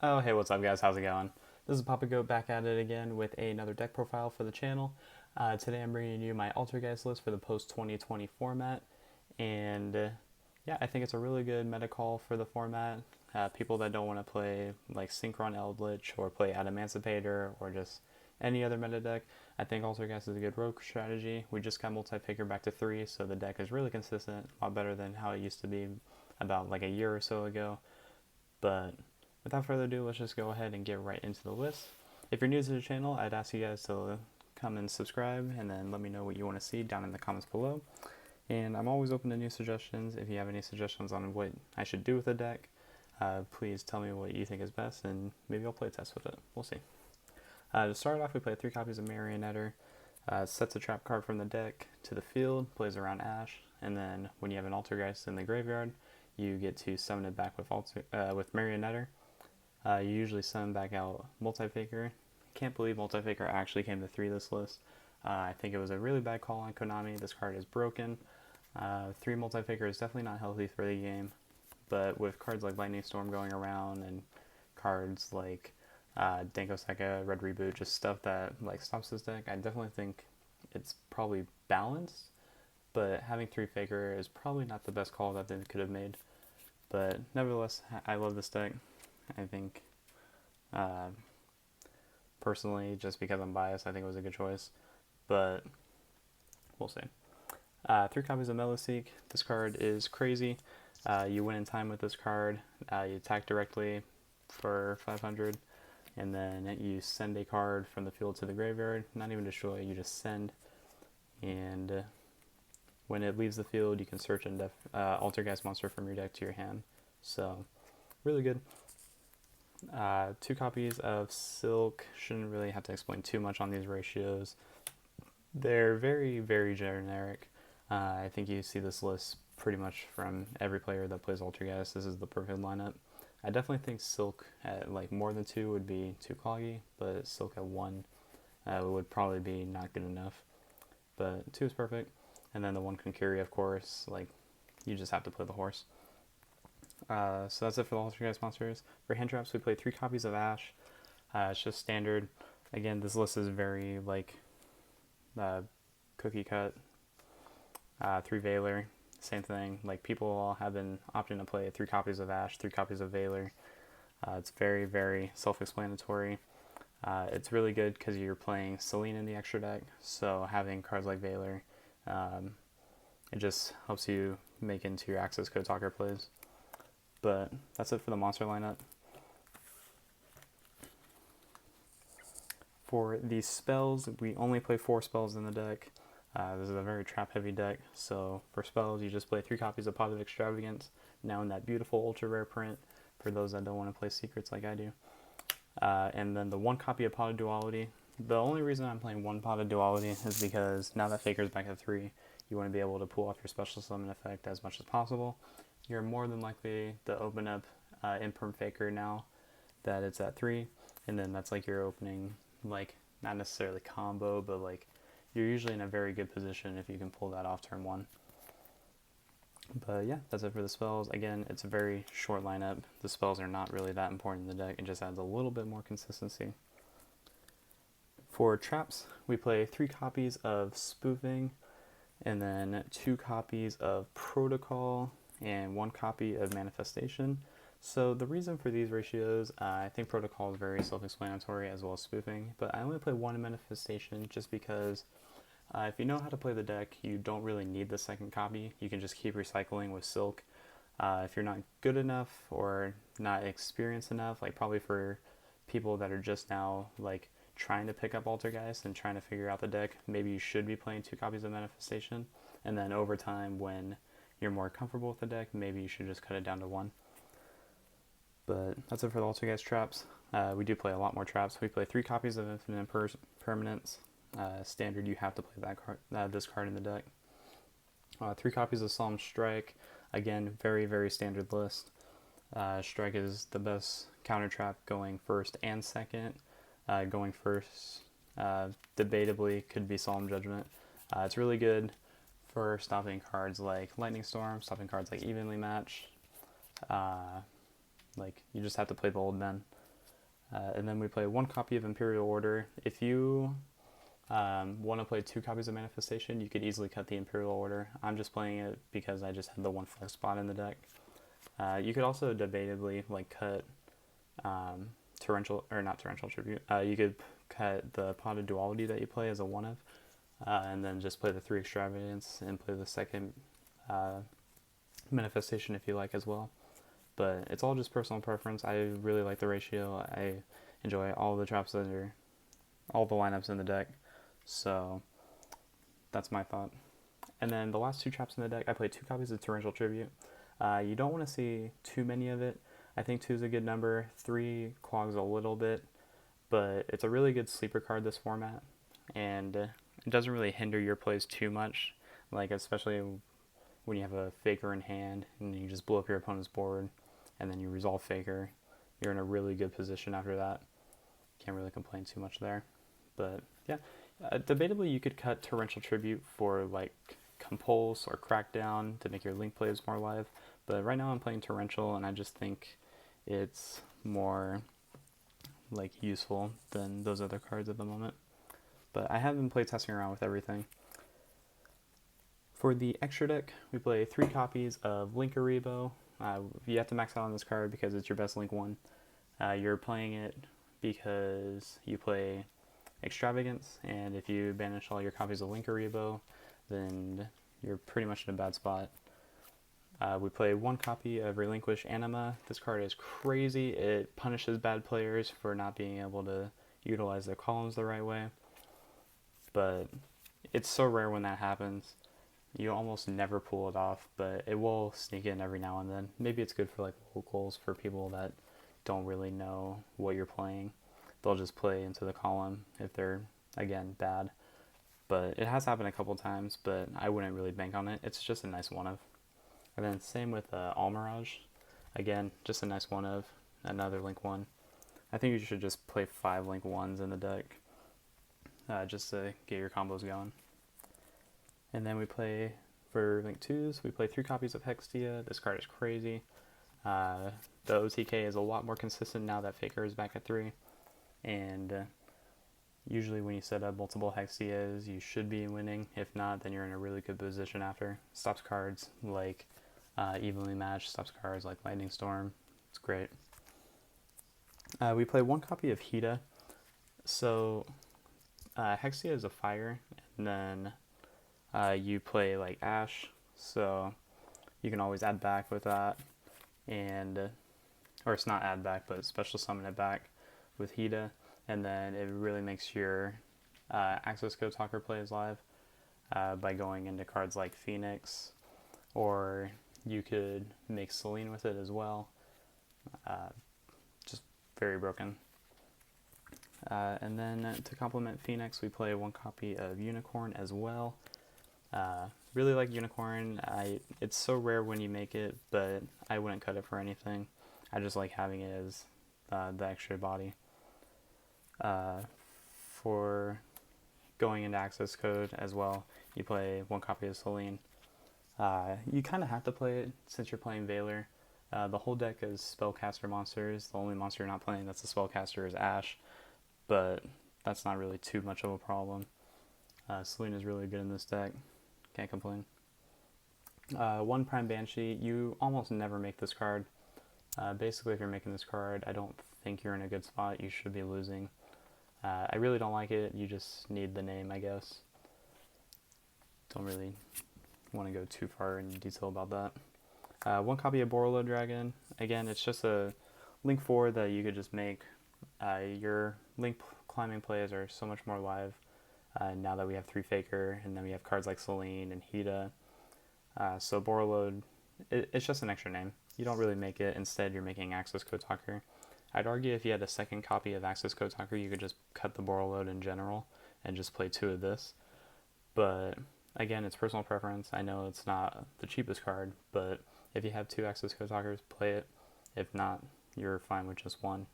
Oh, hey, what's up, guys? How's it going? This is Papa Goat back at it again with another deck profile for the channel. Today I'm bringing you my Altergeist list for the post 2020 format, and yeah, I think it's a really good meta call for the format. People that don't want to play like Synchron Eldritch or play Adamancipator or just any other meta deck, I think Altergeist is a good rogue strategy. We just got multi-figure back to 3, so the deck is really consistent, a lot better than how it used to be about like a year or so ago. But without further ado, let's just go ahead and get right into the list. If you're new to the channel, I'd ask you guys to come and subscribe and then let me know what you want to see down in the comments below. And I'm always open to new suggestions. If you have any suggestions on what I should do with the deck, please tell me what you think is best and maybe I'll play test with it. We'll see. To start off, we play 3 copies of Marionetter. Sets a trap card from the deck to the field, plays around Ash, and then when you have an Altergeist in the graveyard, you get to summon it back with Marionetter. You usually summon back out Multi-Faker. Can't believe Multi-Faker actually came to 3 this list. I think it was a really bad call on Konami. This card is broken. 3 Multi-Faker is definitely not healthy for the game, but with cards like Lightning Storm going around and cards like Danko Seka, Red Reboot, just stuff that like stops this deck, I definitely think it's probably balanced, but having 3 Faker is probably not the best call that they could have made. But nevertheless, I love this deck. I think, uh, personally, just because I'm biased, I think it was a good choice. But we'll see. 3 copies of Meloseek. This card is crazy. You win in time with this card. You attack directly for 500, and then you send a card from the field to the graveyard. Not even destroy, you just send. And when it leaves the field, you can search and Altergeist monster from your deck to your hand. So, really good. 2 copies of Silk. Shouldn't really have to explain too much on these ratios. They're very, very generic. I think you see this list pretty much from every player that plays Altergeist. This is the perfect lineup. I definitely think Silk at like more than 2 would be too cloggy, but Silk at 1 would probably be not good enough. But 2 is perfect. And then the 1 Konkiri, of course, like you just have to play the horse. So that's it for the Altergeist monsters. For hand traps, we play 3 copies of Ash. It's just standard. Again, this list is very like cookie cut. 3 Veiler, same thing. Like people all have been opting to play 3 copies of Ash, 3 copies of Veiler. It's very, very self-explanatory. It's really good because you're playing Celine in the extra deck, so having cards like Veiler, it just helps you make into your access code talker plays. But that's it for the monster lineup. For the spells, we only play 4 spells in the deck. This is a very trap heavy deck, so for spells you just play 3 copies of Pot of Extravagance, now in that beautiful ultra rare print for those that don't want to play secrets like I do. And then the 1 copy of Pot of Duality. The only reason I'm playing 1 Pot of Duality is because now that Faker's back at 3, you want to be able to pull off your special summon effect as much as possible. You're more than likely to open up Imperm Faker now that it's at 3, and then that's like your opening, like, not necessarily combo, but like you're usually in a very good position if you can pull that off turn 1. But yeah, that's it for the spells. Again, it's a very short lineup. The spells are not really that important in the deck. It just adds a little bit more consistency. For traps, we play 3 copies of Spoofing, and then 2 copies of Protocol, and 1 copy of Manifestation. So the reason for these ratios, I think Protocol is very self-explanatory as well as Spoofing, but I only play 1 Manifestation just because if you know how to play the deck, you don't really need the 2nd copy. You can just keep recycling with Silk. If you're not good enough or not experienced enough, like probably for people that are just now like trying to pick up Altergeist and trying to figure out the deck, maybe you should be playing 2 copies of Manifestation, and then over time when you're more comfortable with the deck, maybe you should just cut it down to 1. But that's it for the Altergeist traps. We do play a lot more traps. We play 3 copies of Infinite Permanence. Standard, you have to play that card, this card in the deck. 3 copies of Solemn Strike. Again, very, very standard list. Strike is the best counter trap going first and second. Going first, debatably, could be Solemn Judgment. It's really good for stopping cards like Lightning Storm, stopping cards like Evenly Matched. Like, you just have to play the old men. And then we play one copy of Imperial Order. If you want to play 2 copies of Manifestation, you could easily cut the Imperial Order. I'm just playing it because I just had the 1 flex spot in the deck. You could also debatably like cut Torrential, or not Torrential Tribute. You could cut the Pot of Duality that you play as a 1 of, and then just play the 3 Extravagance and play the second Manifestation if you like as well. But it's all just personal preference. I really like the ratio. I enjoy all the traps that are, all the lineups in the deck. So that's my thought. And then the last 2 traps in the deck, I play 2 copies of Torrential Tribute. You don't want to see too many of it. I think 2 is a good number. 3 clogs a little bit, but it's a really good sleeper card this format, and it doesn't really hinder your plays too much. Like especially when you have a Faker in hand and you just blow up your opponent's board, and then you resolve Faker, you're in a really good position after that. Can't really complain too much there. But yeah, debatably you could cut Torrential Tribute for like Compulse or Crackdown to make your link plays more live. But right now I'm playing Torrential, and I just think it's more like useful than those other cards at the moment. But I have been playtesting around with everything. For the extra deck, we play 3 copies of Linkaribo. You have to max out on this card because it's your best Link 1. You're playing it because you play Extravagance, and if you banish all your copies of Linkaribo, then you're pretty much in a bad spot. We play 1 copy of Relinquish Anima. This card is crazy. It punishes bad players for not being able to utilize their columns the right way. But it's so rare when that happens. You almost never pull it off, but it will sneak in every now and then. Maybe it's good for like locals, for people that don't really know what you're playing. They'll just play into the column if they're, again, bad. But it has happened a couple times, but I wouldn't really bank on it. It's just a nice 1 of. And then same with Almirage. Again, just a nice 1 of, another Link 1. I think you should just play 5 Link 1s in the deck, just to get your combos going. And then we play, for Link 2s, we play 3 copies of Hextia. This card is crazy. The OTK is a lot more consistent now that Faker is back at 3. And usually when you set up multiple Hexias, you should be winning. If not, then you're in a really good position after. Stops cards like Evenly Matched, stops cards like Lightning Storm. It's great. We play 1 copy of Hida. So Hexia is a fire, and then you play like Ash, so you can always add back with that, and or it's not add back, but special summon it back with Hida, and then it really makes your Access Code Talker plays live by going into cards like Phoenix, or you could make Selene with it as well. Just very broken. And then to complement Phoenix, we play 1 copy of Unicorn as well. Really like Unicorn. It's so rare when you make it, but I wouldn't cut it for anything. I just like having it as the extra body. For going into Access Code as well, you play 1 copy of Selene. You kind of have to play it since you're playing Valor. The whole deck is spellcaster monsters. The only monster you're not playing that's a spellcaster is Ash, but that's not really too much of a problem. Selene is really good in this deck. Can't complain. 1 Prime Banshee. You almost never make this card. Basically, if you're making this card, I don't think you're in a good spot. You should be losing. I really don't like it. You just need the name, I guess. Don't really want to go too far in detail about that. 1 copy of Borolo Dragon. Again, it's just a Link 4 that you could just make. Your Link climbing plays are so much more live now that we have 3 Faker, and then we have cards like Selene and Hida. So Borolo, it's just an extra name. You don't really make it. Instead, you're making Access Code Talker. I'd argue if you had a second copy of Access Code Talker, you could just cut the Borolo in general and just play 2 of this. But again, it's personal preference. I know it's not the cheapest card, but if you have 2 Access Code Talkers, play it. If not, you're fine with just 1.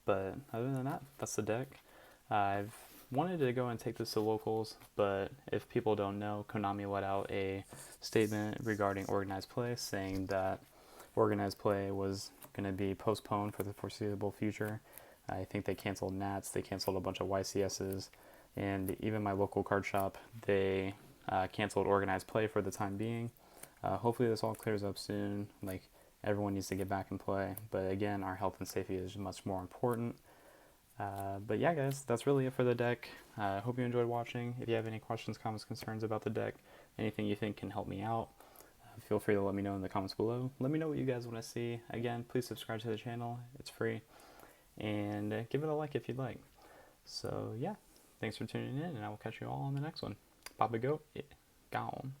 But other than that, that's the deck. I've wanted to go and take this to locals, but if people don't know, Konami let out a statement regarding organized play saying that organized play was going to be postponed for the foreseeable future. I think they canceled Nats, they canceled a bunch of YCSs, and even my local card shop, they canceled organized play for the time being. Hopefully this all clears up soon. Like, everyone needs to get back and play, but again, our health and safety is much more important. But yeah, guys, that's really it for the deck. I hope you enjoyed watching. If you have any questions, comments, concerns about the deck, anything you think can help me out, feel free to let me know in the comments below. Let me know what you guys want to see. Again, please subscribe to the channel. It's free. And give it a like if you'd like. So yeah, thanks for tuning in, and I will catch you all on the next one. Papa Goat, gone.